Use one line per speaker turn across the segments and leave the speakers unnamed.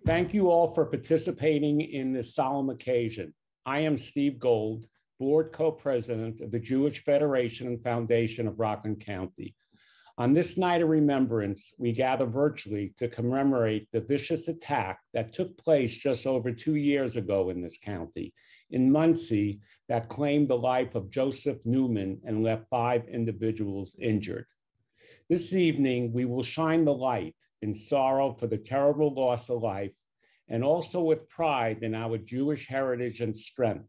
Thank you all for participating in this solemn occasion. I am Steve Gold, Board Co-President of the Jewish Federation and Foundation of Rockland County. On this night of remembrance, we gather virtually to commemorate the vicious attack that took place just over 2 years ago in this county, in Monsey, that claimed the life of Josef Neumann and left 5 individuals injured. This evening, we will shine the light in sorrow for the terrible loss of life, and also with pride in our Jewish heritage and strength.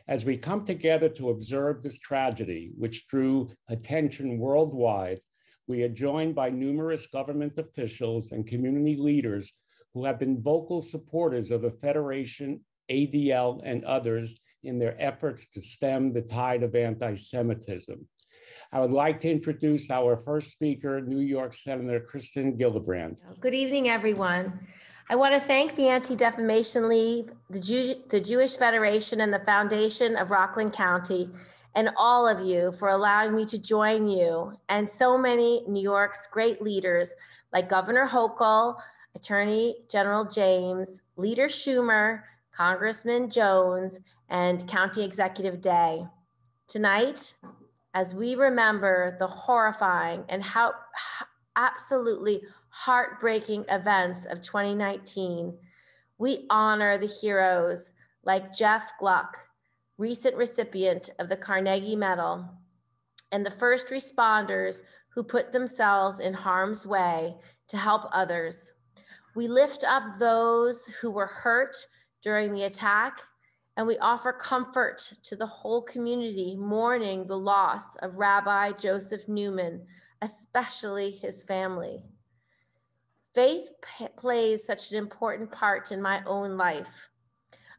As we come together to observe this tragedy, which drew attention worldwide, we are joined by numerous government officials and community leaders who have been vocal supporters of the Federation, ADL, and others in their efforts to stem the tide of anti-Semitism. I would like to introduce our first speaker, New York Senator Kristen Gillibrand.
Good evening, everyone. I want to thank the Anti-Defamation League, the Jewish Federation, and the Foundation of Rockland County, and all of you for allowing me to join you and so many New York's great leaders like Governor Hochul, Attorney General James, Leader Schumer, Congressman Jones, and County Executive Day. Tonight, as we remember the horrifying and how absolutely heartbreaking events of 2019, we honor the heroes like Jeff Gluck, recent recipient of the Carnegie Medal, and the first responders who put themselves in harm's way to help others. We lift up those who were hurt during the attack, and we offer comfort to the whole community mourning the loss of Rabbi Josef Neumann, especially his family. Faith plays such an important part in my own life.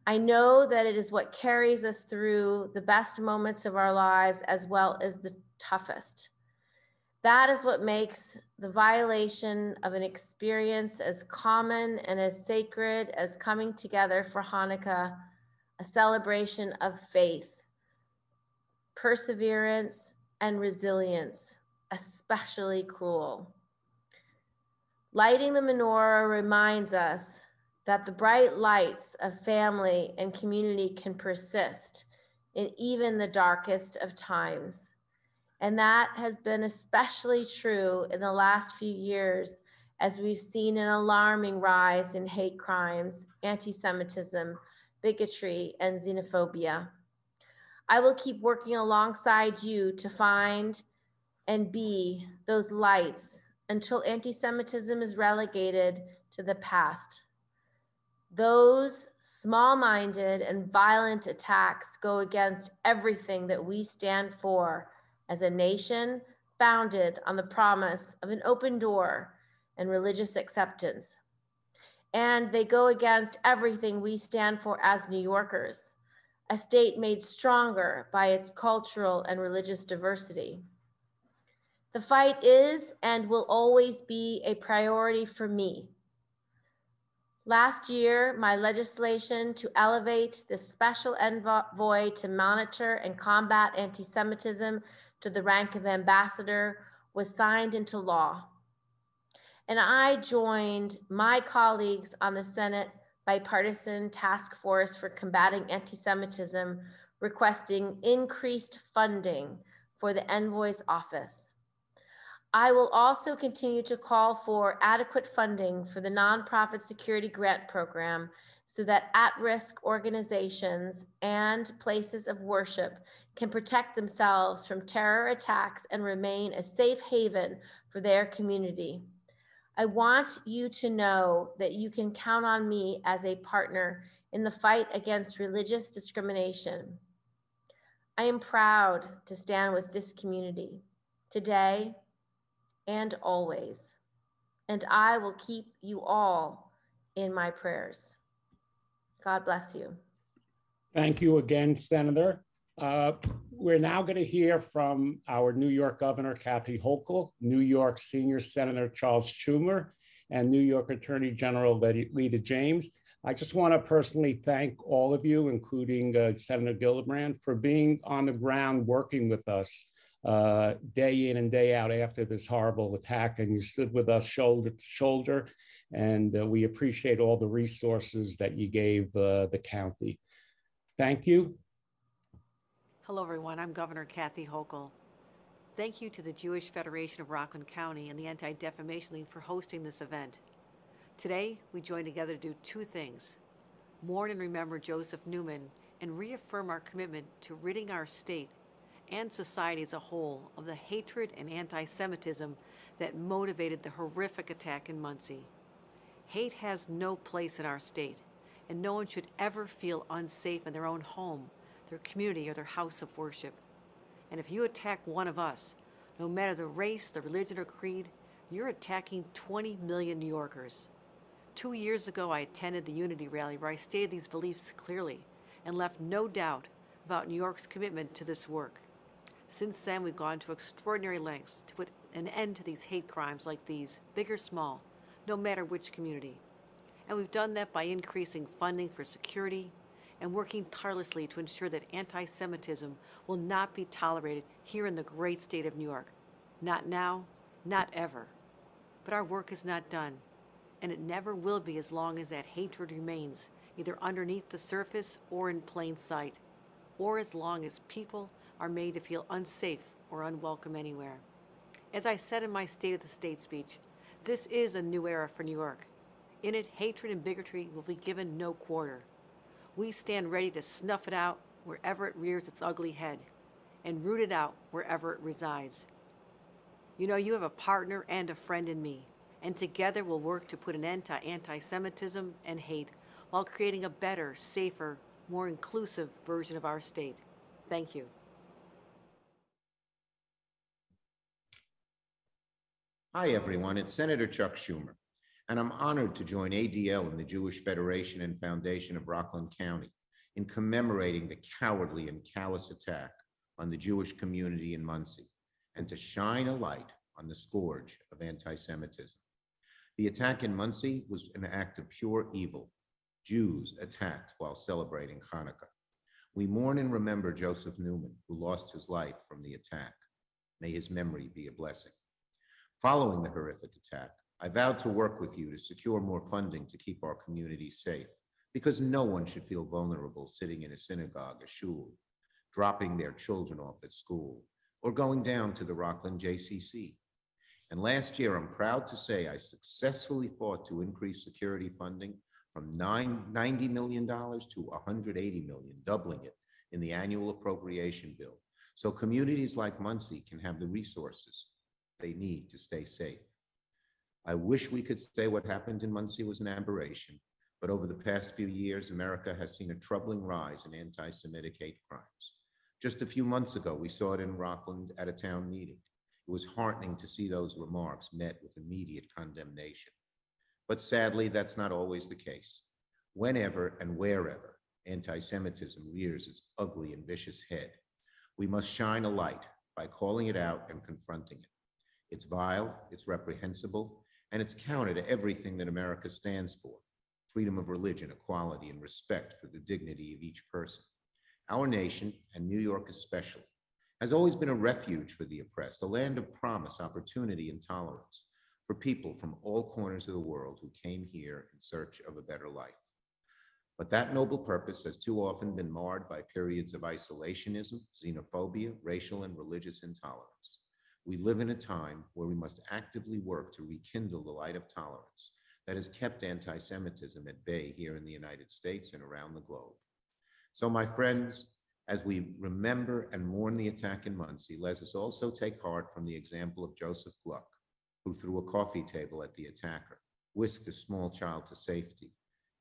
I know that it is what carries us through the best moments of our lives as well as the toughest. That is what makes the violation of an experience as common and as sacred as coming together for Hanukkah, a celebration of faith, perseverance, and resilience, especially cruel. Lighting the menorah reminds us that the bright lights of family and community can persist in even the darkest of times. And that has been especially true in the last few years as we've seen an alarming rise in hate crimes, anti-Semitism, bigotry, and xenophobia. I will keep working alongside you to find and be those lights until anti-Semitism is relegated to the past. Those small-minded and violent attacks go against everything that we stand for as a nation founded on the promise of an open door and religious acceptance. And they go against everything we stand for as New Yorkers, a state made stronger by its cultural and religious diversity. The fight is and will always be a priority for me. Last year, my legislation to elevate the special envoy to monitor and combat anti-Semitism to the rank of ambassador was signed into law. And I joined my colleagues on the Senate Bipartisan Task Force for Combating Anti-Semitism, requesting increased funding for the envoy's office. I will also continue to call for adequate funding for the Nonprofit Security Grant Program so that at-risk organizations and places of worship can protect themselves from terror attacks and remain a safe haven for their community. I want you to know that you can count on me as a partner in the fight against religious discrimination. I am proud to stand with this community today and always, and I will keep you all in my prayers. God bless you.
Thank you again, Senator. We're now going to hear from our New York Governor, Kathy Hochul, New York Senior Senator Charles Schumer, and New York Attorney General Lita James. I just want to personally thank all of you, including Senator Gillibrand, for being on the ground working with us day in and day out after this horrible attack, and you stood with us shoulder to shoulder, and we appreciate all the resources that you gave the county. Thank you.
Hello, everyone. I'm Governor Kathy Hochul. Thank you to the Jewish Federation of Rockland County and the Anti-Defamation League for hosting this event. Today, we join together to do two things: mourn and remember Josef Neumann and reaffirm our commitment to ridding our state and society as a whole of the hatred and anti-Semitism that motivated the horrific attack in Monsey. Hate has no place in our state, and no one should ever feel unsafe in their own home, their community, or their house of worship. And if you attack one of us, no matter the race, the religion, or creed, you're attacking 20 million New Yorkers. 2 years ago, I attended the Unity Rally where I stated these beliefs clearly and left no doubt about New York's commitment to this work. Since then, we've gone to extraordinary lengths to put an end to these hate crimes like these, big or small, no matter which community. And we've done that by increasing funding for security and working tirelessly to ensure that anti-Semitism will not be tolerated here in the great state of New York. Not now, not ever. But our work is not done, and it never will be as long as that hatred remains, either underneath the surface or in plain sight, or as long as people are made to feel unsafe or unwelcome anywhere. As I said in my State of the State speech, this is a new era for New York. In it, hatred and bigotry will be given no quarter. We stand ready to snuff it out wherever it rears its ugly head, and root it out wherever it resides. You know, you have a partner and a friend in me, and together we'll work to put an end to anti-Semitism and hate while creating a better, safer, more inclusive version of our state. Thank you.
Hi, everyone. It's Senator Chuck Schumer, and I'm honored to join ADL and the Jewish Federation and Foundation of Rockland County in commemorating the cowardly and callous attack on the Jewish community in Monsey, and to shine a light on the scourge of anti-Semitism. The attack in Monsey was an act of pure evil. Jews attacked while celebrating Hanukkah. We mourn and remember Josef Neumann, who lost his life from the attack. May his memory be a blessing. Following the horrific attack, I vowed to work with you to secure more funding to keep our community safe, because no one should feel vulnerable sitting in a synagogue, a shul, dropping their children off at school, or going down to the Rockland JCC. And last year, I'm proud to say I successfully fought to increase security funding from $90 million to $180 million, doubling it in the annual appropriation bill, so communities like Monsey can have the resources they need to stay safe. I wish we could say what happened in Monsey was an aberration, but over the past few years, America has seen a troubling rise in anti-Semitic hate crimes. Just a few months ago, we saw it in Rockland at a town meeting. It was heartening to see those remarks met with immediate condemnation. But sadly, that's not always the case. Whenever and wherever anti-Semitism rears its ugly and vicious head, we must shine a light by calling it out and confronting it. It's vile, it's reprehensible, and it's counter to everything that America stands for: freedom of religion, equality, and respect for the dignity of each person. Our nation, and New York especially, has always been a refuge for the oppressed, a land of promise, opportunity, and tolerance for people from all corners of the world who came here in search of a better life. But that noble purpose has too often been marred by periods of isolationism, xenophobia, racial and religious intolerance. We live in a time where we must actively work to rekindle the light of tolerance that has kept anti-Semitism at bay here in the United States and around the globe. So, my friends, as we remember and mourn the attack in Monsey, let us also take heart from the example of Joseph Gluck, who threw a coffee table at the attacker, whisked a small child to safety,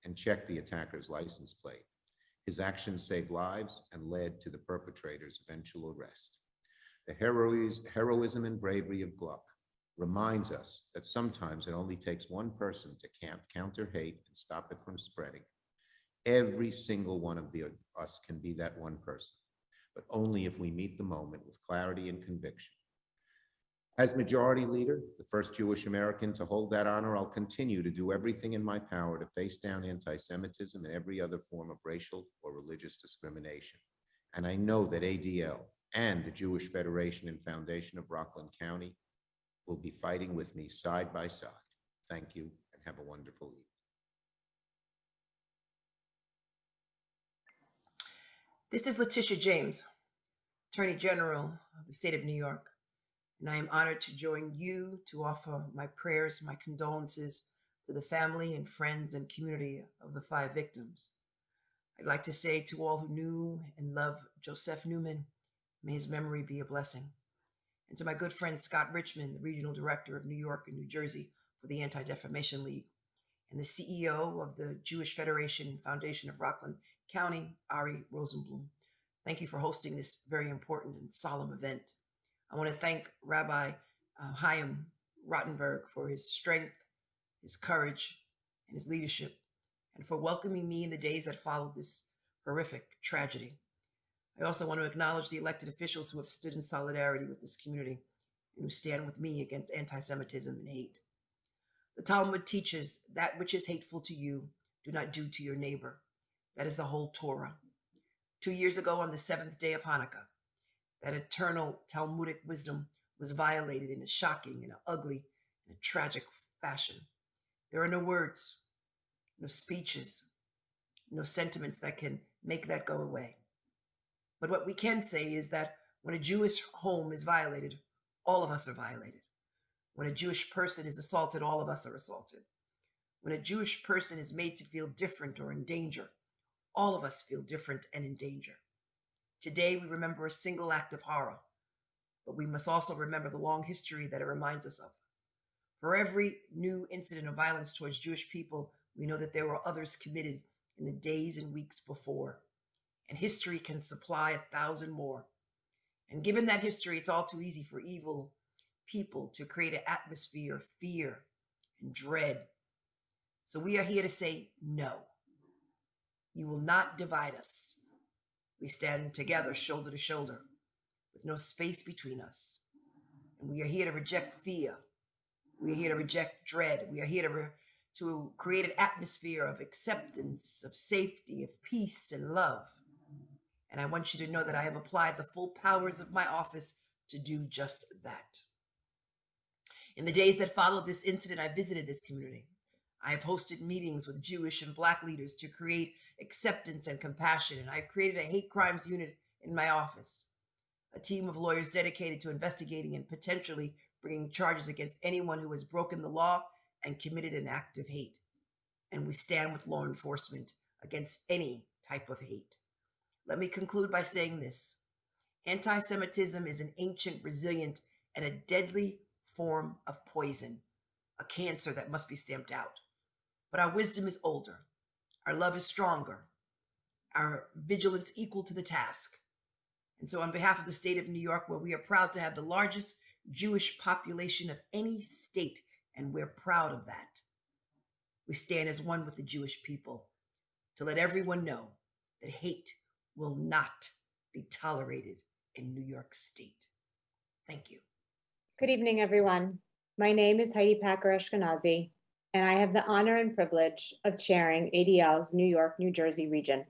and checked the attacker's license plate. His actions saved lives and led to the perpetrator's eventual arrest. The heroism and bravery of Gluck reminds us that sometimes it only takes one person to counter hate and stop it from spreading. Every single one of us can be that one person, but only if we meet the moment with clarity and conviction. As Majority Leader, the first Jewish American to hold that honor, I'll continue to do everything in my power to face down anti-Semitism and every other form of racial or religious discrimination. And I know that ADL and the Jewish Federation and Foundation of Rockland County will be fighting with me side by side. Thank you and have a wonderful evening.
This is Letitia James, Attorney General of the state of New York, and I am honored to join you to offer my prayers, my condolences to the family and friends and community of the 5 victims. I'd like to say to all who knew and love Josef Neumann, may his memory be a blessing. And to my good friend Scott Richmond, the Regional Director of New York and New Jersey for the Anti-Defamation League, and the CEO of the Jewish Federation and Foundation of Rockland County, Ari Rosenblum. Thank you for hosting this very important and solemn event. I want to thank Rabbi Chaim Rottenberg for his strength, his courage, and his leadership, and for welcoming me in the days that followed this horrific tragedy. I also want to acknowledge the elected officials who have stood in solidarity with this community and who stand with me against anti-Semitism and hate. The Talmud teaches that which is hateful to you, do not do to your neighbor. That is the whole Torah. 2 years ago, on the 7th day of Hanukkah, that eternal Talmudic wisdom was violated in a shocking and ugly and a tragic fashion. There are no words, no speeches, no sentiments that can make that go away. But what we can say is that when a Jewish home is violated, all of us are violated. When a Jewish person is assaulted, all of us are assaulted. When a Jewish person is made to feel different or in danger, all of us feel different and in danger. Today, we remember a single act of horror, but we must also remember the long history that it reminds us of. For every new incident of violence towards Jewish people, we know that there were others committed in the days and weeks before, and history can supply 1,000 more. And given that history, it's all too easy for evil people to create an atmosphere of fear and dread. So we are here to say no. You will not divide us. We stand together, shoulder to shoulder, with no space between us. And we are here to reject fear. We are here to reject dread. We are here to create an atmosphere of acceptance, of safety, of peace and love. And I want you to know that I have applied the full powers of my office to do just that. In the days that followed this incident, I visited this community. I have hosted meetings with Jewish and Black leaders to create acceptance and compassion, and I have created a hate crimes unit in my office, a team of lawyers dedicated to investigating and potentially bringing charges against anyone who has broken the law and committed an act of hate. And we stand with law enforcement against any type of hate. Let me conclude by saying this. Anti-Semitism is an ancient, resilient, and a deadly form of poison, a cancer that must be stamped out. But our wisdom is older, our love is stronger, our vigilance equal to the task. And so on behalf of the state of New York, where we are proud to have the largest Jewish population of any state, and we're proud of that, we stand as one with the Jewish people to let everyone know that hate will not be tolerated in New York State. Thank you.
Good evening, everyone. My name is Heidi Packer-Ashkenazi, and I have the honor and privilege of chairing ADL's New York, New Jersey region.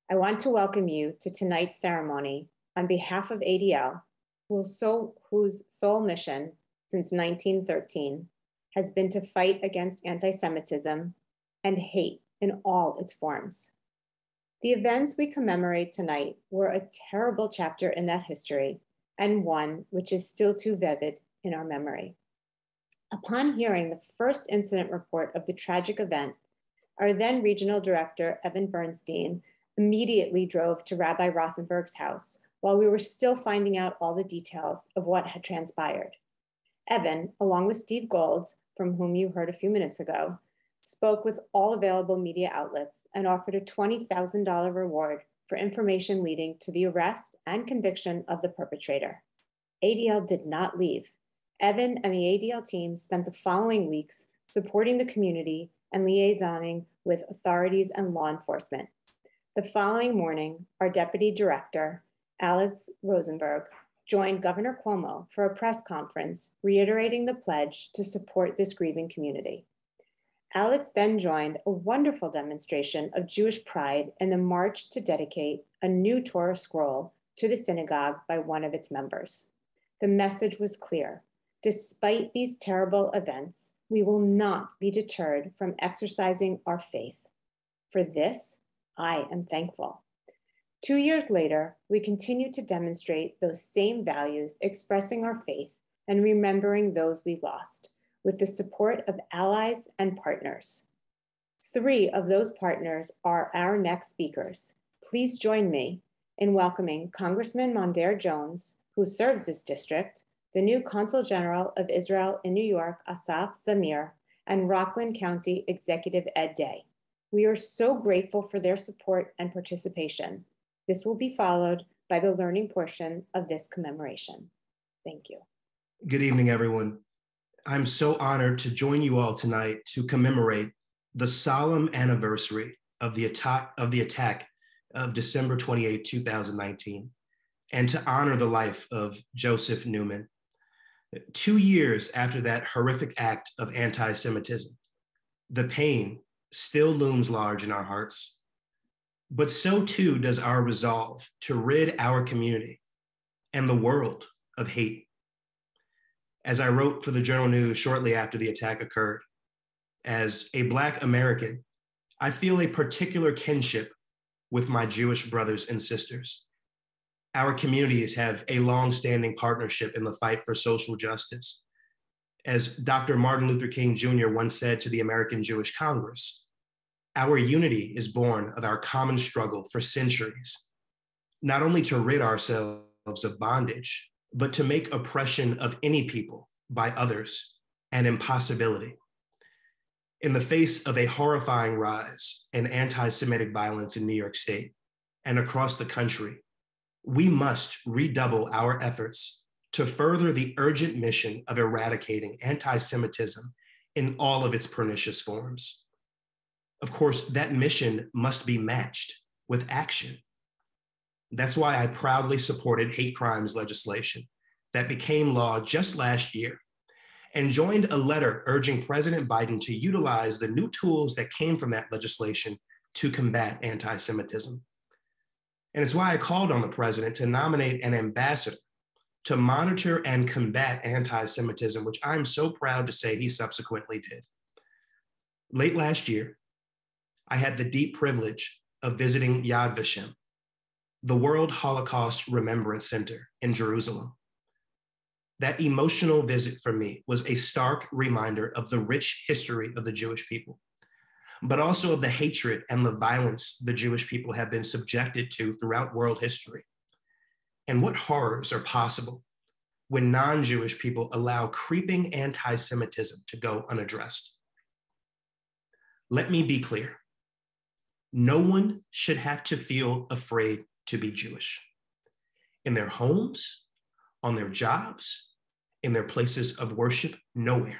I want to welcome you to tonight's ceremony on behalf of ADL, whose sole mission since 1913 has been to fight against anti-Semitism and hate in all its forms. The events we commemorate tonight were a terrible chapter in that history, and one which is still too vivid in our memory. Upon hearing the first incident report of the tragic event, our then regional director, Evan Bernstein, immediately drove to Rabbi Rothenberg's house while we were still finding out all the details of what had transpired. Evan, along with Steve Gold, from whom you heard a few minutes ago, spoke with all available media outlets and offered a $20,000 reward for information leading to the arrest and conviction of the perpetrator. ADL did not leave. Evan and the ADL team spent the following weeks supporting the community and liaisoning with authorities and law enforcement. The following morning, our deputy director, Alex Rosenberg, joined Governor Cuomo for a press conference reiterating the pledge to support this grieving community. Alex then joined a wonderful demonstration of Jewish pride in the march to dedicate a new Torah scroll to the synagogue by one of its members. The message was clear. Despite these terrible events, we will not be deterred from exercising our faith. For this, I am thankful. 2 years later, we continue to demonstrate those same values, expressing our faith and remembering those we lost, with the support of allies and partners. 3 of those partners are our next speakers. Please join me in welcoming Congressman Mondaire Jones, who serves this district, the new Consul General of Israel in New York, Asaf Zamir, and Rockland County Executive Ed Day. We are so grateful for their support and participation. This will be followed by the learning portion of this commemoration. Thank you.
Good evening, everyone. I'm so honored to join you all tonight to commemorate the solemn anniversary of the attack of December 28, 2019, and to honor the life of Josef Neumann. 2 years after that horrific act of anti-Semitism, the pain still looms large in our hearts, but so too does our resolve to rid our community and the world of hate. As I wrote for the Journal News shortly after the attack occurred, as a Black American, I feel a particular kinship with my Jewish brothers and sisters. Our communities have a long-standing partnership in the fight for social justice. As Dr. Martin Luther King Jr. once said to the American Jewish Congress, our unity is born of our common struggle for centuries, not only to rid ourselves of bondage, but to make oppression of any people by others an impossibility. In the face of a horrifying rise in anti-Semitic violence in New York State and across the country, we must redouble our efforts to further the urgent mission of eradicating anti-Semitism in all of its pernicious forms. Of course, that mission must be matched with action. That's why I proudly supported hate crimes legislation that became law just last year and joined a letter urging President Biden to utilize the new tools that came from that legislation to combat anti-Semitism. And it's why I called on the president to nominate an ambassador to monitor and combat anti-Semitism, which I'm so proud to say he subsequently did. Late last year, I had the deep privilege of visiting Yad Vashem, the World Holocaust Remembrance Center in Jerusalem. That emotional visit for me was a stark reminder of the rich history of the Jewish people, but also of the hatred and the violence the Jewish people have been subjected to throughout world history. And what horrors are possible when non-Jewish people allow creeping anti-Semitism to go unaddressed. Let me be clear. No one should have to feel afraid to be Jewish. In their homes, on their jobs, in their places of worship, nowhere.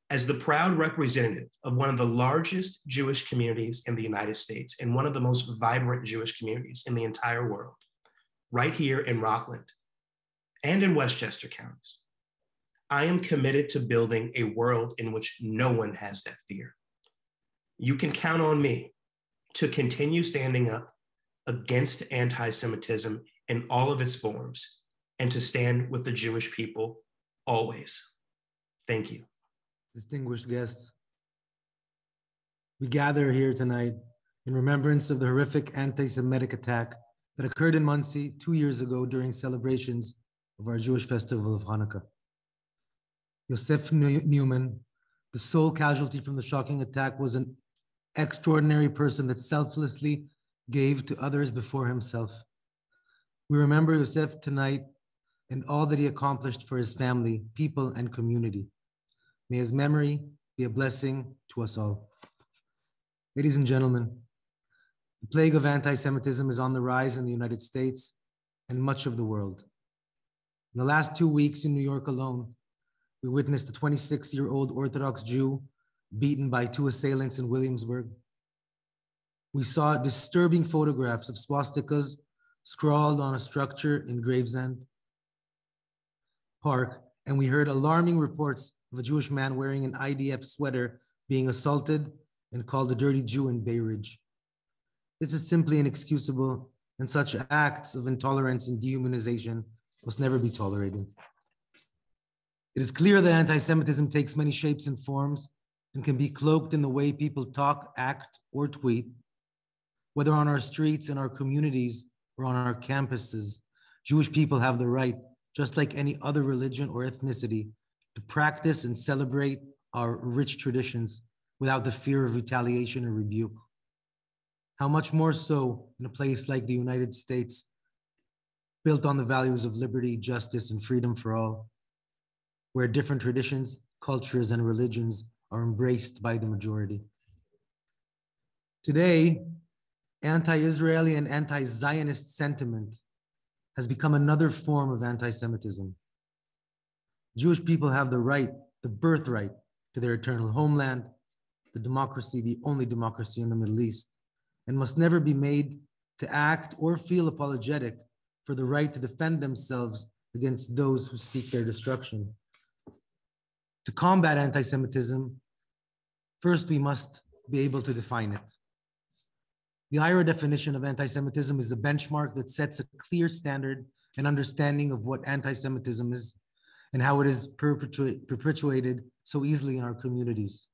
As the proud representative of one of the largest Jewish communities in the United States and one of the most vibrant Jewish communities in the entire world, right here in Rockland and in Westchester counties, I am committed to building a world in which no one has that fear. You can count on me to continue standing up against anti-Semitism in all of its forms and to stand with the Jewish people always. Thank you.
Distinguished guests, we gather here tonight in remembrance of the horrific anti-Semitic attack that occurred in Monsey 2 years ago during celebrations of our Jewish festival of Hanukkah. Josef Neumann, the sole casualty from the shocking attack, was an extraordinary person that selflessly gave to others before himself. We remember Josef tonight and all that he accomplished for his family, people, and community. May his memory be a blessing to us all. Ladies and gentlemen, the plague of anti-Semitism is on the rise in the United States and much of the world. In the last 2 weeks in New York alone, we witnessed a 26-year-old Orthodox Jew beaten by 2 assailants in Williamsburg. We saw disturbing photographs of swastikas scrawled on a structure in Gravesend Park, and we heard alarming reports of a Jewish man wearing an IDF sweater being assaulted and called a dirty Jew in Bay Ridge. This is simply inexcusable and such acts of intolerance and dehumanization must never be tolerated. It is clear that anti-Semitism takes many shapes and forms and can be cloaked in the way people talk, act, or tweet. Whether on our streets, in our communities, or on our campuses, Jewish people have the right, just like any other religion or ethnicity, to practice and celebrate our rich traditions without the fear of retaliation or rebuke. How much more so in a place like the United States, built on the values of liberty, justice, and freedom for all, where different traditions, cultures, and religions are embraced by the majority. Today, anti-Israeli and anti-Zionist sentiment has become another form of anti-Semitism. Jewish people have the right, the birthright to their eternal homeland, the democracy, the only democracy in the Middle East, and must never be made to act or feel apologetic for the right to defend themselves against those who seek their destruction. To combat anti-Semitism, first we must be able to define it. The IHRA definition of anti-Semitism is a benchmark that sets a clear standard and understanding of what anti-Semitism is and how it is perpetuated so easily in our communities.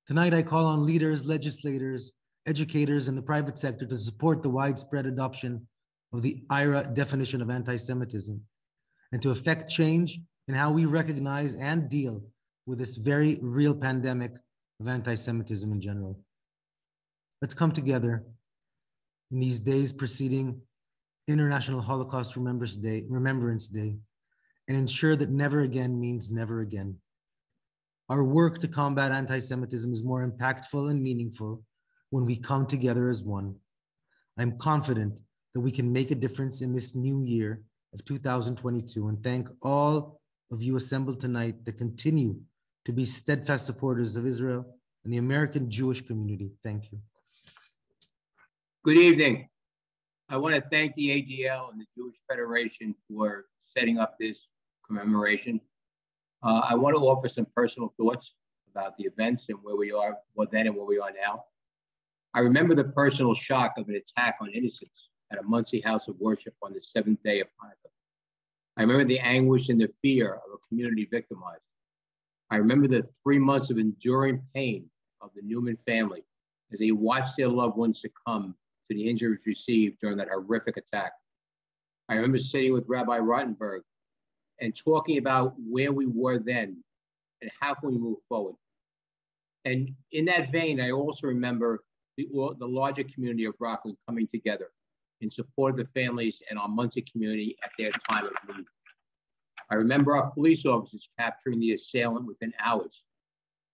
Tonight, I call on leaders, legislators, educators, and the private sector to support the widespread adoption of the IHRA definition of anti-Semitism and to effect change in how we recognize and deal with this very real pandemic of anti-Semitism in general. Let's come together in these days preceding International Holocaust Remembrance Day and ensure that never again means never again. Our work to combat anti-Semitism is more impactful and meaningful when we come together as one. I'm confident that we can make a difference in this new year of 2022 and thank all of you assembled tonight that continue to be steadfast supporters of Israel and the American Jewish community. Thank you.
Good evening. I want to thank the ADL and the Jewish Federation for setting up this commemoration. I want to offer some personal thoughts about the events and where we are, then and where we are now. I remember the personal shock of an attack on innocents at a Monsey house of worship on the seventh day of Hanukkah. I remember the anguish and the fear of a community victimized. I remember the 3 months of enduring pain of the Neumann family as they watched their loved ones succumb to the injuries received during that horrific attack. I remember sitting with Rabbi Rottenberg and talking about where we were then and how can we move forward. And in that vein, I also remember the larger community of Rockland coming together in support of the families and our Monsey community at their time of need. I remember our police officers capturing the assailant within hours.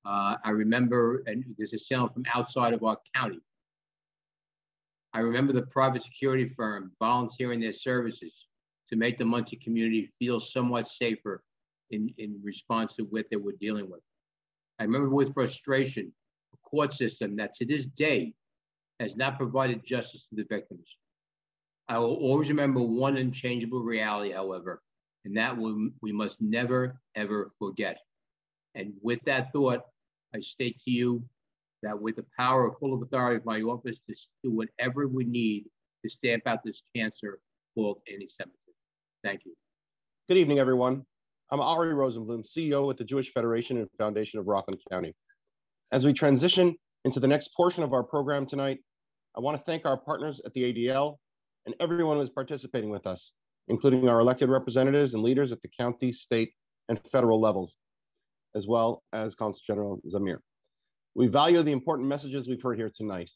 I remember this assailant from outside of our county. I remember the private security firm volunteering their services to make the Monsey community feel somewhat safer in response to what they were dealing with. I remember with frustration, a court system that to this day has not provided justice to the victims. I will always remember one unchangeable reality, however, and that we must never, ever forget. And with that thought, I state to you that with the power full of authority of my office to do whatever we need to stamp out this cancer called anti-Semitism. Thank you.
Good evening, everyone. I'm Ari Rosenblum, CEO at the Jewish Federation and Foundation of Rockland County. As we transition into the next portion of our program tonight, I want to thank our partners at the ADL and everyone who is participating with us, including our elected representatives and leaders at the county, state, and federal levels, as well as Consul General Zamir. We value the important messages we've heard here tonight.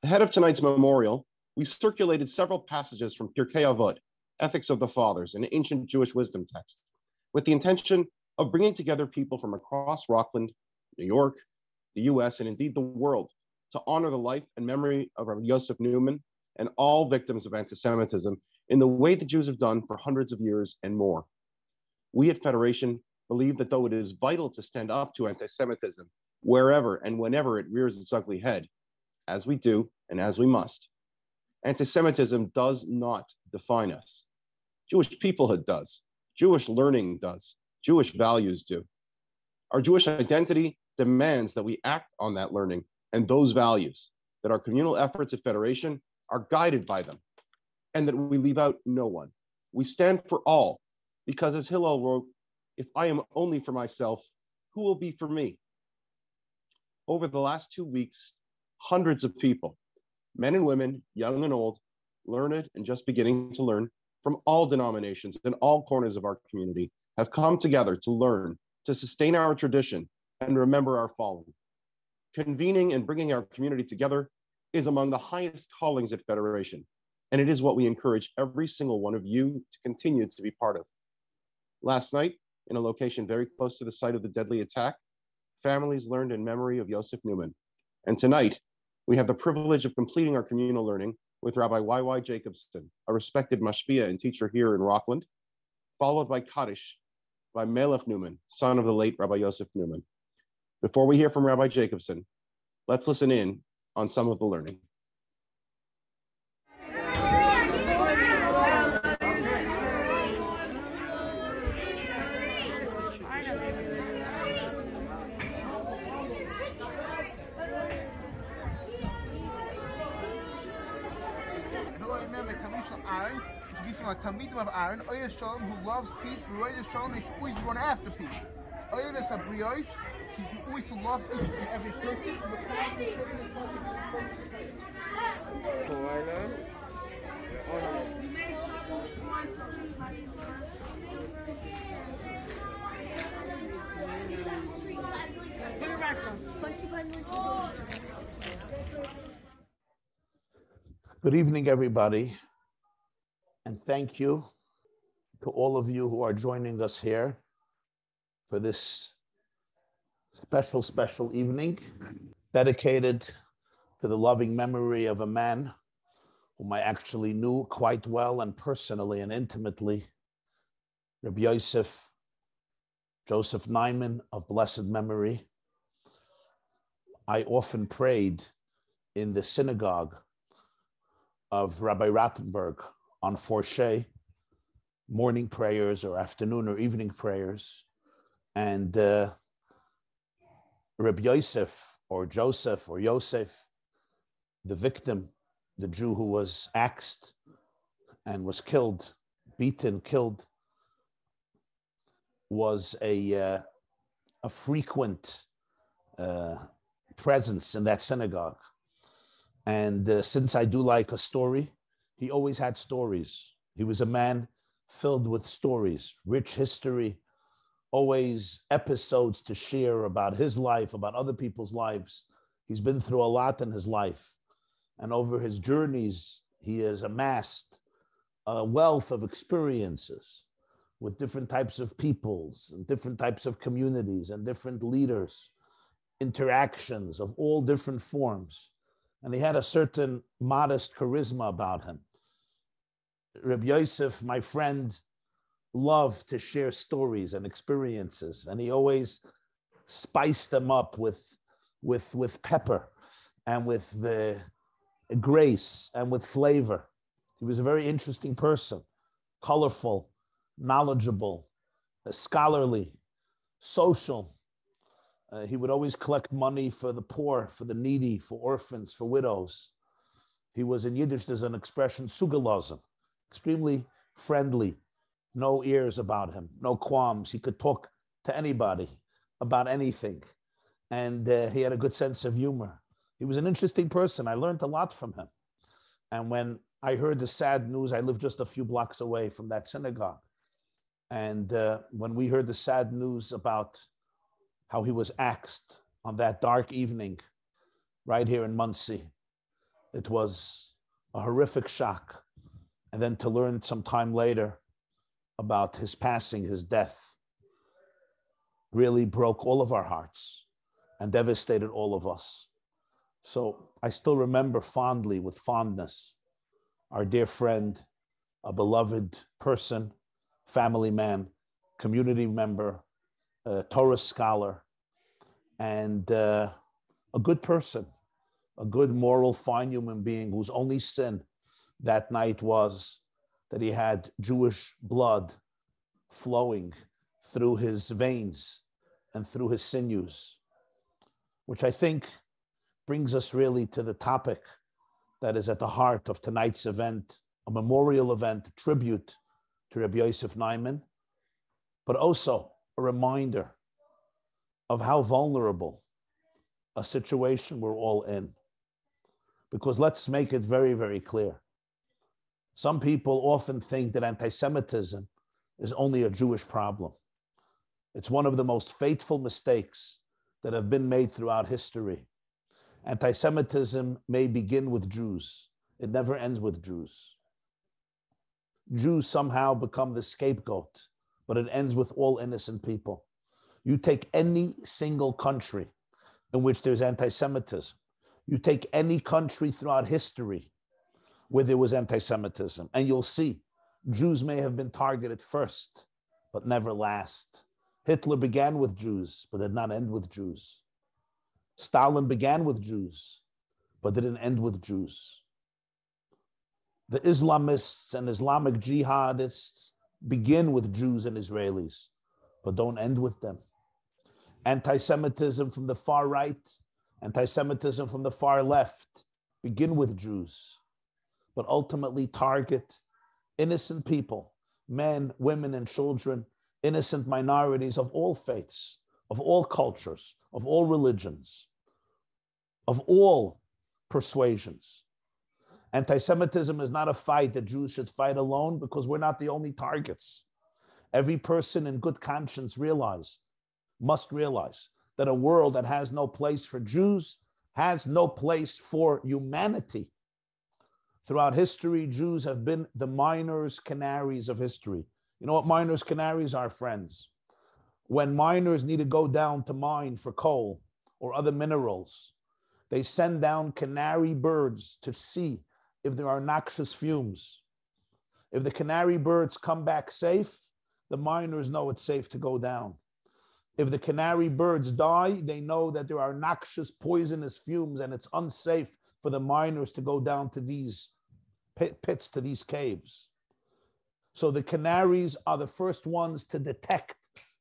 Ahead of tonight's memorial, we circulated several passages from Pirkei Avot, Ethics of the Fathers, an ancient Jewish wisdom text, with the intention of bringing together people from across Rockland, New York, the US, and indeed the world to honor the life and memory of Josef Neumann and all victims of anti-Semitism in the way the Jews have done for hundreds of years and more. We at Federation believe that though it is vital to stand up to anti-Semitism wherever and whenever it rears its ugly head, as we do and as we must, anti-Semitism does not define us. Jewish peoplehood does. Jewish learning does. Jewish values do. Our Jewish identity demands that we act on that learning and those values, that our communal efforts at Federation are guided by them, and that we leave out no one. We stand for all, because as Hillel wrote, if I am only for myself, who will be for me? Over the last 2 weeks, hundreds of people, men and women, young and old, learned and just beginning to learn, from all denominations and all corners of our community, have come together to learn, to sustain our tradition, and remember our fallen. Convening and bringing our community together is among the highest callings at Federation, and it is what we encourage every single one of you to continue to be part of. Last night, in a location very close to the site of the deadly attack, families learned in memory of Josef Neumann. And tonight, we have the privilege of completing our communal learning with Rabbi Y.Y. Jacobson, a respected mashpia and teacher here in Rockland, followed by Kaddish by Melech Neumann, son of the late Rabbi Josef Neumann. Before we hear from Rabbi Jacobson, let's listen in on some of the learning.
Aaron, it should be from a Talmidim of Aaron, Oyer Shalom, who loves peace, Royer Shalom, they should always run after peace. Oyer Sabrios, he always to love each and every person.
Good evening, everybody, and thank you to all of you who are joining us here for this special evening dedicated to the loving memory of a man whom I actually knew quite well and personally and intimately, Rabbi Josef Neumann of blessed memory. I often prayed in the synagogue of Rabbi Rattenberg on Forshay, morning prayers or afternoon or evening prayers. And Rabbi Yosef or Joseph or Yosef, the victim, the Jew who was axed and was killed, beaten, killed, was a frequent presence in that synagogue. And since I do like a story, he always had stories. He was a man filled with stories, rich history, always episodes to share about his life, about other people's lives. He's been through a lot in his life. And over his journeys, he has amassed a wealth of experiences with different types of peoples and different types of communities and different leaders, interactions of all different forms. And he had a certain modest charisma about him. Reb Yosef, my friend, loved to share stories and experiences, and he always spiced them up with pepper and with the grace and with flavor. He was a very interesting person, colorful, knowledgeable, scholarly, social. He would always collect money for the poor, for the needy, for orphans, for widows. He was, in Yiddish, there's an expression, zugelassen, extremely friendly, no ears about him, no qualms. He could talk to anybody about anything. And he had a good sense of humor. He was an interesting person. I learned a lot from him. And when I heard the sad news, I lived just a few blocks away from that synagogue. And when we heard the sad news about how he was axed on that dark evening right here in Monsey, it was a horrific shock. And then to learn some time later about his passing, his death, really broke all of our hearts and devastated all of us. So I still remember fondly, with fondness, our dear friend, a beloved person, family man, community member, Torah scholar, and a good person, a good moral, fine human being whose only sin that night was that he had Jewish blood flowing through his veins and through his sinews, which I think brings us really to the topic that is at the heart of tonight's event, a memorial event, a tribute to Rabbi Josef Neumann, but also a reminder of how vulnerable a situation we're all in. Because let's make it very, very clear. Some people often think that anti-Semitism is only a Jewish problem. It's one of the most fateful mistakes that have been made throughout history. Anti-Semitism may begin with Jews. It never ends with Jews. Jews somehow become the scapegoat, but it ends with all innocent people. You take any single country in which there's anti-Semitism. You take any country throughout history where there was anti-Semitism, and you'll see Jews may have been targeted first, but never last. Hitler began with Jews, but did not end with Jews. Stalin began with Jews, but didn't end with Jews. The Islamists and Islamic jihadists begin with Jews and Israelis, but don't end with them. Anti-Semitism from the far right, anti-Semitism from the far left begin with Jews, but ultimately target innocent people, men, women, and children, innocent minorities of all faiths, of all cultures, of all religions, of all persuasions. Anti-Semitism is not a fight that Jews should fight alone, because we're not the only targets. Every person in good conscience must realize that a world that has no place for Jews has no place for humanity. Throughout history, Jews have been the miners' canaries of history. You know what miners' canaries are, friends? When miners need to go down to mine for coal or other minerals, they send down canary birds to see if there are noxious fumes. If the canary birds come back safe, the miners know it's safe to go down. If the canary birds die, they know that there are noxious, poisonous fumes, and it's unsafe for the miners to go down to these pits, to these caves. So the canaries are the first ones to detect,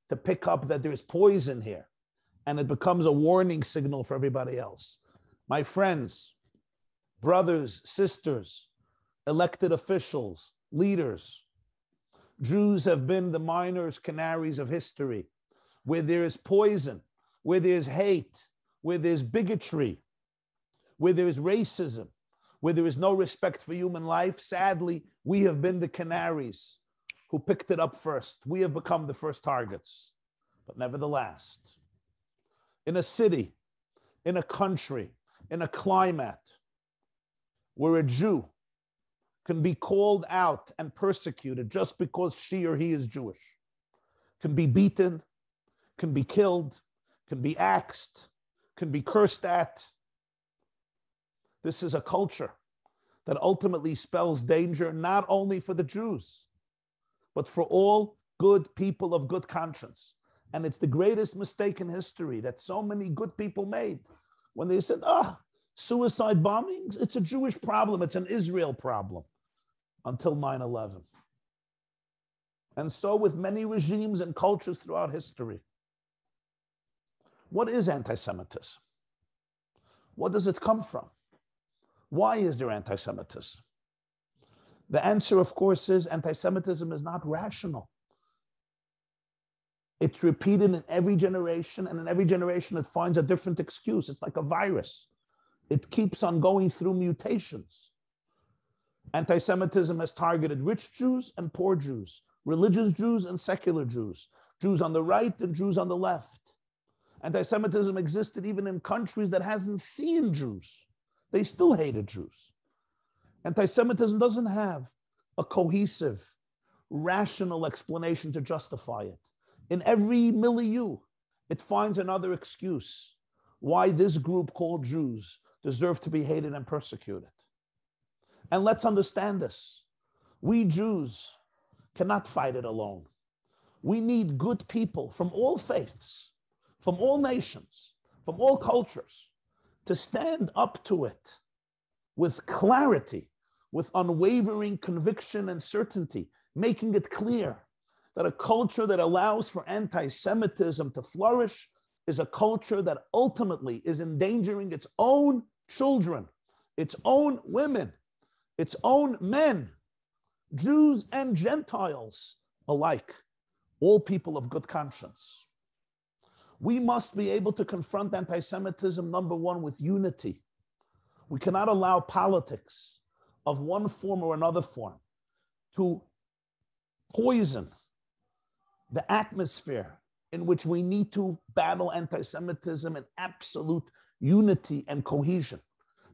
to pick up that there's poison here, and it becomes a warning signal for everybody else. My friends, brothers, sisters, elected officials, leaders, Jews have been the miners' canaries of history. Where there is poison, where there's hate, where there's bigotry, where there is racism, where there is no respect for human life, sadly, we have been the canaries who picked it up first. We have become the first targets. But nevertheless, in a city, in a country, in a climate where a Jew can be called out and persecuted just because she or he is Jewish, can be beaten, can be killed, can be axed, can be cursed at. This is a culture that ultimately spells danger not only for the Jews, but for all good people of good conscience. And it's the greatest mistake in history that so many good people made when they said, suicide bombings, it's a Jewish problem, it's an Israel problem, until 9/11. And so with many regimes and cultures throughout history. What is anti-Semitism? What does it come from? Why is there anti-Semitism? The answer, of course, is anti-Semitism is not rational. It's repeated in every generation, and in every generation it finds a different excuse. It's like a virus. It keeps on going through mutations. Anti-Semitism has targeted rich Jews and poor Jews, religious Jews and secular Jews, Jews on the right and Jews on the left. Anti-Semitism existed even in countries that hasn't seen Jews. They still hated Jews. Anti-Semitism doesn't have a cohesive, rational explanation to justify it. In every milieu, it finds another excuse why this group called Jews deserve to be hated and persecuted. And let's understand this. We Jews cannot fight it alone. We need good people from all faiths, from all nations, from all cultures, to stand up to it with clarity, with unwavering conviction and certainty, making it clear that a culture that allows for anti-Semitism to flourish is a culture that ultimately is endangering its own children its own women, its own men, Jews and Gentiles alike, all people of good conscience. We must be able to confront anti-Semitism, number one, with unity. We cannot allow politics of one form or another form to poison the atmosphere in which we need to battle anti-Semitism in absolute unity and cohesion.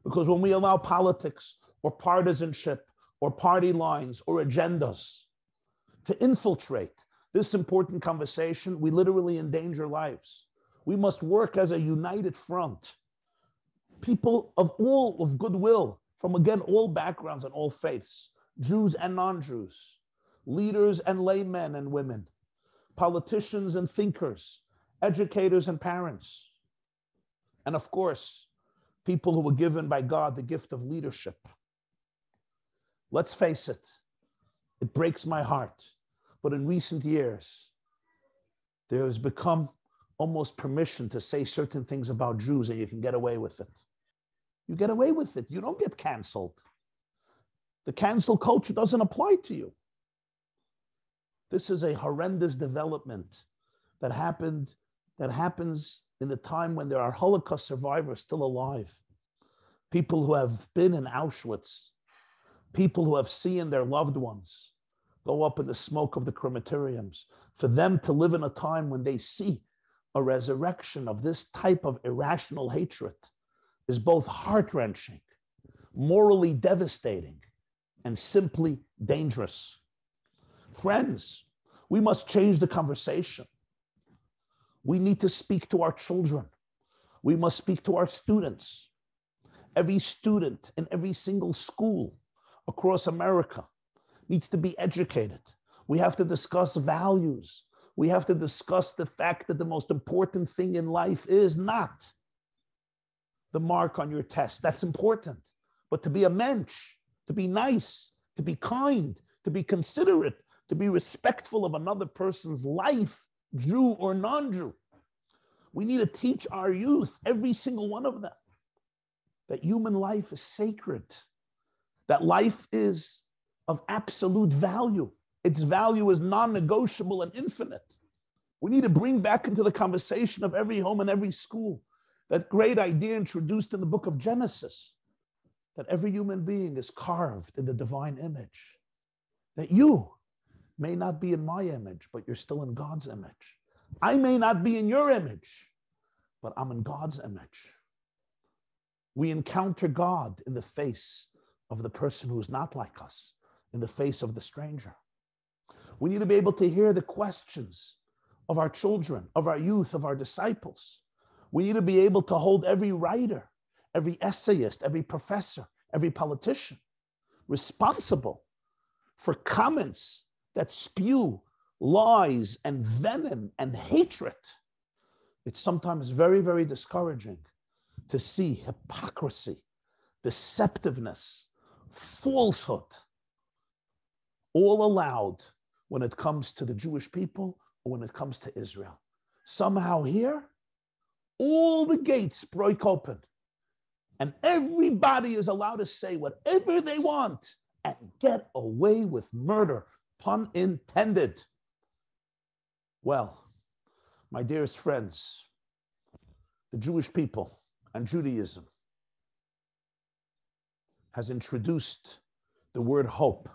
Because when we allow politics or partisanship or party lines or agendas to infiltrate this important conversation, we literally endanger lives. We must work as a united front. People of all of goodwill, from again, all backgrounds and all faiths, Jews and non-Jews, leaders and laymen and women, politicians and thinkers, educators and parents, and of course, people who were given by God the gift of leadership. Let's face it, it breaks my heart, but in recent years, there has become almost permission to say certain things about Jews and you can get away with it. You get away with it. You don't get canceled. The cancel culture doesn't apply to you. This is a horrendous development that happens in the time when there are Holocaust survivors still alive, people who have been in Auschwitz, people who have seen their loved ones go up in the smoke of the crematoriums, for them to live in a time when they see a resurrection of this type of irrational hatred is both heart-wrenching, morally devastating, and simply dangerous. Friends, we must change the conversation. We need to speak to our children. We must speak to our students. Every student in every single school across America needs to be educated. We have to discuss values. We have to discuss the fact that the most important thing in life is not the mark on your test. That's important. But to be a mensch, to be nice, to be kind, to be considerate, to be respectful of another person's life, Jew or non-Jew. We need to teach our youth, every single one of them, that human life is sacred, that life is of absolute value. Its value is non-negotiable and infinite. We need to bring back into the conversation of every home and every school that great idea introduced in the book of Genesis, that every human being is carved in the divine image, that you may not be in my image, but you're still in God's image. I may not be in your image, but I'm in God's image. We encounter God in the face of the person who's not like us, in the face of the stranger. We need to be able to hear the questions of our children, of our youth, of our disciples. We need to be able to hold every writer, every essayist, every professor, every politician responsible for comments that spew lies and venom and hatred. It's sometimes very, very discouraging to see hypocrisy, deceptiveness, falsehood, all allowed when it comes to the Jewish people or when it comes to Israel. Somehow here, all the gates break open and everybody is allowed to say whatever they want and get away with murder, pun intended. Well, my dearest friends, the Jewish people and Judaism has introduced the word hope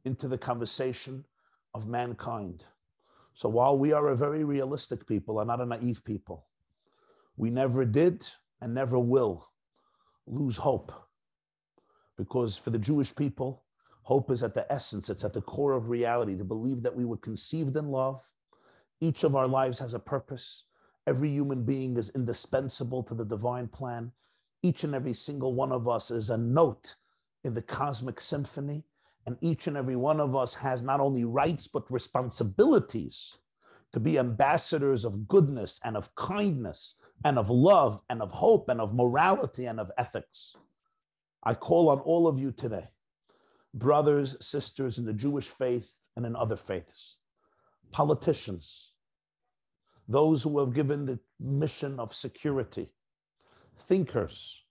into the conversation of mankind. So while we are a very realistic people and not a naive people, we never did and never will lose hope. Because for the Jewish people, hope is at the essence, it's at the core of reality, to believe that we were conceived in love. Each of our lives has a purpose. Every human being is indispensable to the divine plan. Each and every single one of us is a note in the cosmic symphony. And each and every one of us has not only rights, but responsibilities to be ambassadors of goodness and of kindness and of love and of hope and of morality and of ethics. I call on all of you today, brothers, sisters in the Jewish faith and in other faiths, politicians, those who have given the mission of security, thinkers,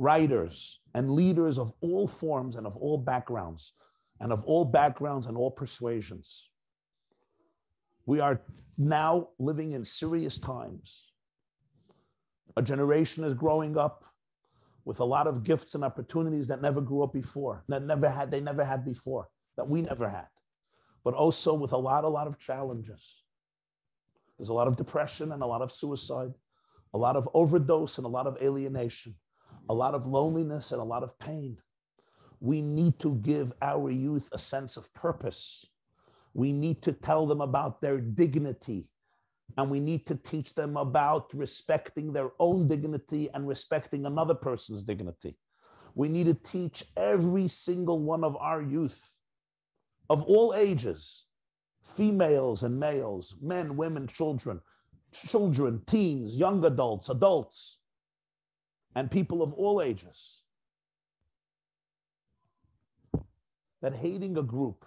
writers, and leaders of all forms and of all backgrounds, and all persuasions. We are now living in serious times. A generation is growing up with a lot of gifts and opportunities that never grew up before, they never had before, that we never had, but also with a lot of challenges. There's a lot of depression and a lot of suicide, a lot of overdose and a lot of alienation, a lot of loneliness and a lot of pain. We need to give our youth a sense of purpose. We need to tell them about their dignity, and we need to teach them about respecting their own dignity and respecting another person's dignity. We need to teach every single one of our youth of all ages, females and males, men, women, children, teens, young adults, and people of all ages, that hating a group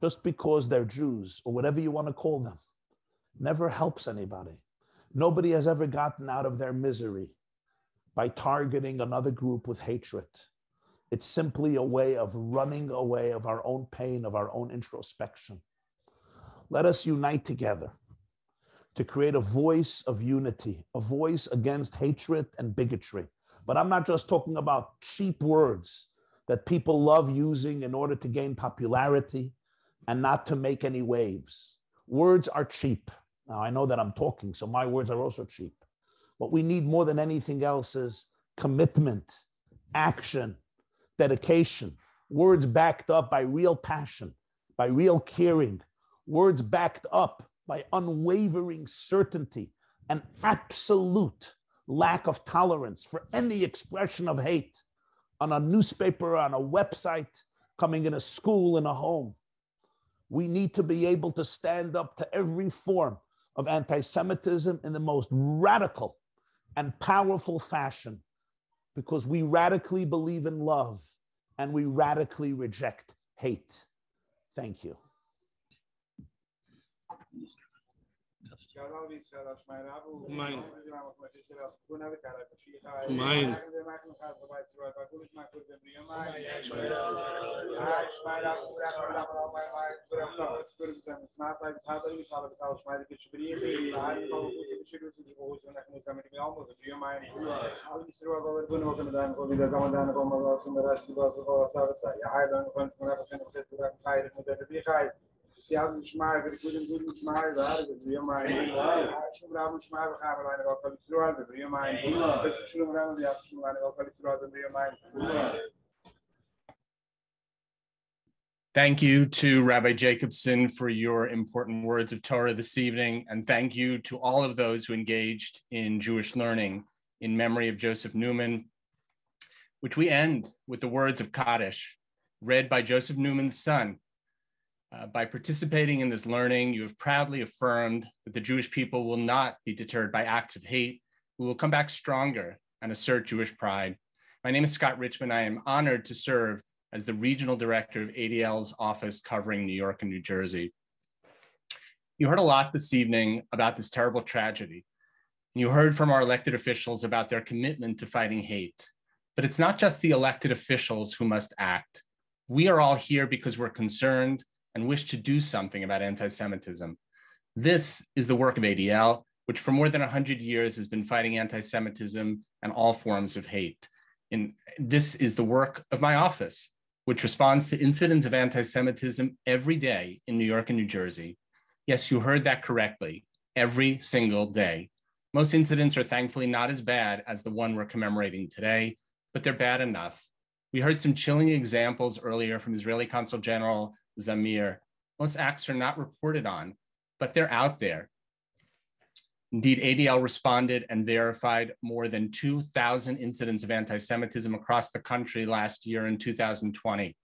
just because they're Jews or whatever you want to call them never helps anybody. Nobody has ever gotten out of their misery by targeting another group with hatred. It's simply a way of running away of our own pain, of our own introspection. Let us unite together to create a voice of unity, a voice against hatred and bigotry. But I'm not just talking about cheap words that people love using in order to gain popularity and not to make any waves. Words are cheap. Now, I know that I'm talking, so my words are also cheap. What we need more than anything else is commitment, action, dedication, words backed up by real passion, by real caring, words backed up by unwavering certainty and absolute lack of tolerance for any expression of hate on a newspaper, on a website, coming in a school, in a home. We need to be able to stand up to every form of anti-Semitism in the most radical and powerful fashion, because we radically believe in love and we radically reject hate. Thank you.
Thank you to Rabbi Jacobson for your important words of Torah this evening, and thank you to all of those who engaged in Jewish learning in memory of Josef Neumann, which we end with the words of Kaddish, read by Josef Neumann's son. By participating in this learning, you have proudly affirmed that the Jewish people will not be deterred by acts of hate. We will come back stronger and assert Jewish pride. My name is Scott Richmond. I am honored to serve as the regional director of ADL's office covering New York and New Jersey. You heard a lot this evening about this terrible tragedy. You heard from our elected officials about their commitment to fighting hate. But it's not just the elected officials who must act. We are all here because we're concerned and wish to do something about anti-Semitism. This is the work of ADL, which for more than 100 years has been fighting anti-Semitism and all forms of hate. And this is the work of my office, which responds to incidents of anti-Semitism every day in New York and New Jersey. Yes, you heard that correctly, every single day. Most incidents are thankfully not as bad as the one we're commemorating today, but they're bad enough. We heard some chilling examples earlier from Israeli Consul General Zamir. Most acts are not reported on, but they're out there. Indeed, ADL responded and verified more than 2,000 incidents of anti-Semitism across the country last year in 2020,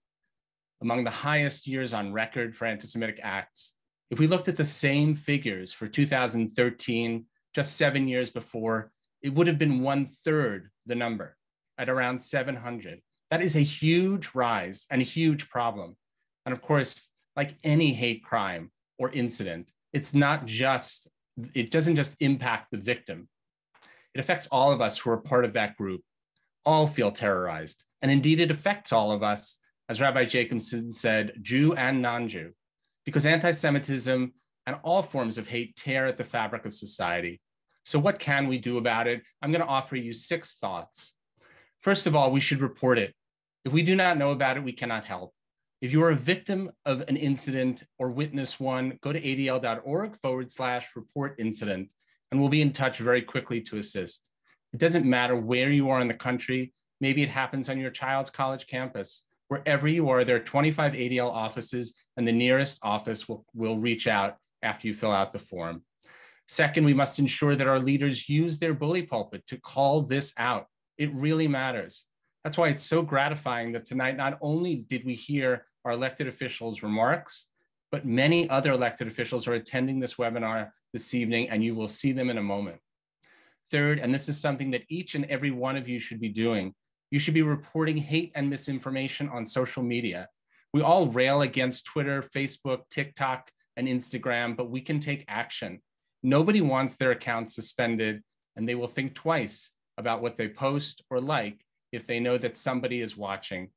among the highest years on record for anti-Semitic acts. If we looked at the same figures for 2013, just 7 years before, it would have been 1/3 the number, at around 700. That is a huge rise and a huge problem. And of course, like any hate crime or incident, it doesn't just impact the victim. It affects all of us who are part of that group. all feel terrorized. And indeed, it affects all of us, as Rabbi Jacobson said, Jew and non-Jew, because anti-Semitism and all forms of hate tear at the fabric of society. So what can we do about it? I'm going to offer you 6 thoughts. First of all, we should report it. If we do not know about it, we cannot help. If you are a victim of an incident or witness one, go to adl.org/report incident, and we'll be in touch very quickly to assist. It doesn't matter where you are in the country. Maybe it happens on your child's college campus. Wherever you are, there are 25 ADL offices, and the nearest office will reach out after you fill out the form. Second, we must ensure that our leaders use their bully pulpit to call this out. It really matters. That's why it's so gratifying that tonight, not only did we hear our elected officials' remarks, but many other elected officials are attending this webinar this evening, and you will see them in a moment. Third, and this is something that each and every one of you should be doing, you should be reporting hate and misinformation on social media. We all rail against Twitter, Facebook, TikTok, and Instagram, but we can take action. Nobody wants their accounts suspended, and they will think twice about what they post or like if they know that somebody is watching.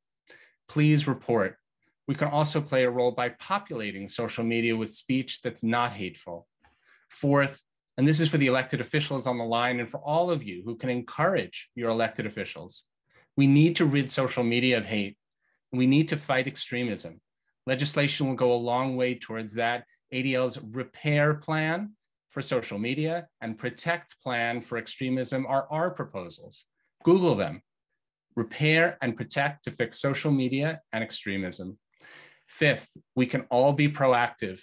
Please report. We can also play a role by populating social media with speech that's not hateful. Fourth, and this is for the elected officials on the line and for all of you who can encourage your elected officials, we need to rid social media of hate, and we need to fight extremism. Legislation will go a long way towards that. ADL's repair plan for social media and protect plan for extremism are our proposals. Google them. Repair and protect to fix social media and extremism. Fifth, we can all be proactive.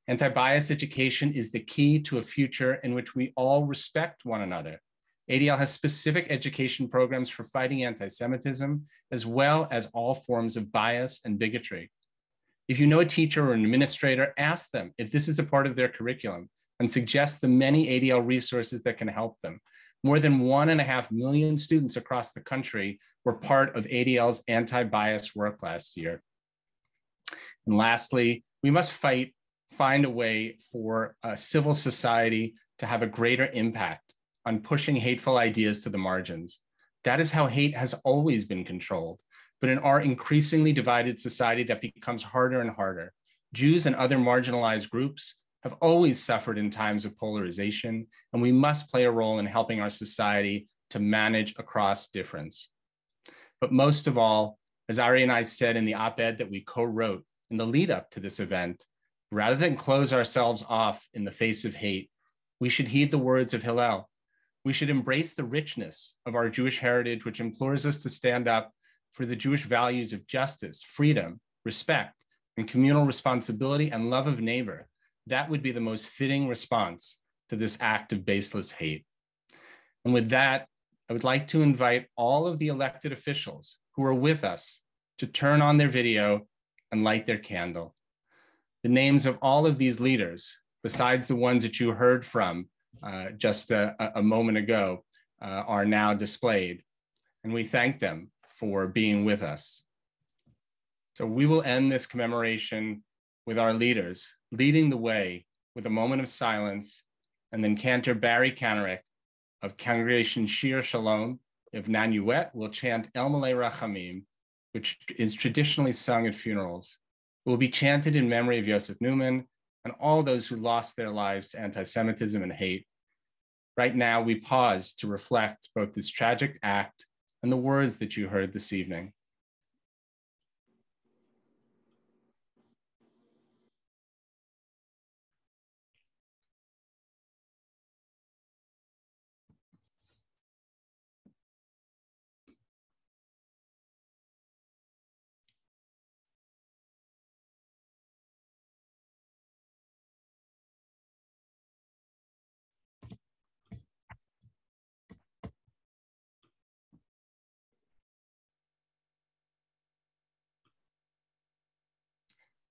Anti-bias education is the key to a future in which we all respect one another. ADL has specific education programs for fighting anti-Semitism, as well as all forms of bias and bigotry. If you know a teacher or an administrator, ask them if this is a part of their curriculum and suggest the many ADL resources that can help them. More than 1.5 million students across the country were part of ADL's anti-bias work last year. And lastly, we must find a way for civil society to have a greater impact on pushing hateful ideas to the margins. That is how hate has always been controlled. But in our increasingly divided society, that becomes harder and harder. Jews and other marginalized groups have always suffered in times of polarization, and we must play a role in helping our society to manage across difference. But most of all, as Ari and I said in the op-ed that we co-wrote in the lead up to this event, rather than close ourselves off in the face of hate, we should heed the words of Hillel. We should embrace the richness of our Jewish heritage, which implores us to stand up for the Jewish values of justice, freedom, respect, and communal responsibility and love of neighbor. That would be the most fitting response to this act of baseless hate. And with that, I would like to invite all of the elected officials who are with us to turn on their video and light their candle. The names of all of these leaders, besides the ones that you heard from just a moment ago, are now displayed. And we thank them for being with us. So we will end this commemoration with our leaders leading the way with a moment of silence, and then Cantor Barry Kanarek of Congregation Shir Shalom of Nanuet will chant El Malei Rachamim, which is traditionally sung at funerals. It will be chanted in memory of Josef Neumann and all those who lost their lives to anti-Semitism and hate. Right now, we pause to reflect both this tragic act and the words that you heard this evening.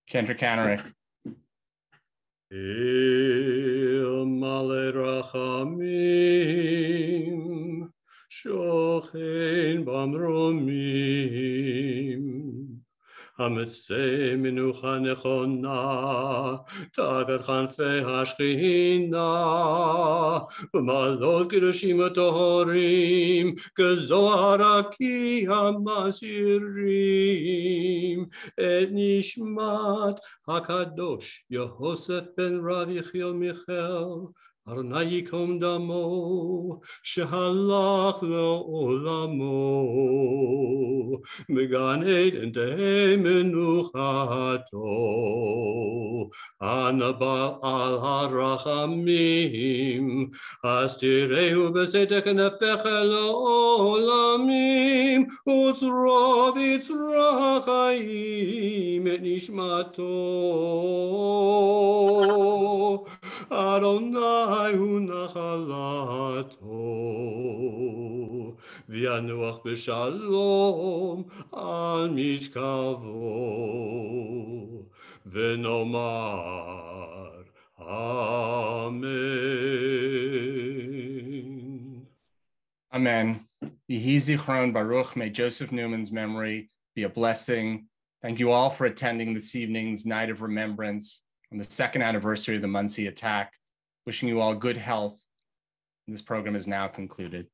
Cantor Kanarek.
El Malei Rachamim, Shochen Bamromim, המצא מנוחה נכונה, תחת כנפי השכינה, במעלות קדושים הטהורים, כזוהר רקיע מסעירים, את נשמת הקדוש יהוסף בן רב יחיאל מיכאל, ארוני ייקום דמו, שהלך לעולמו, בגן עדן תהא מנוחתו, אנא בעל הרחמים, אז תראהו בסתר כנפיך לעולמים, וצרו בצרור החיים את נשמתו. אדוני הוא נחלתו, וינוח בשלום על משכבו, ונאמר Amen.
Amen. Yehi Zichron Baruch, may Josef Neumann's memory be a blessing. Thank you all for attending this evening's Night of Remembrance on the second anniversary of the Monsey attack. Wishing you all good health. This program is now concluded.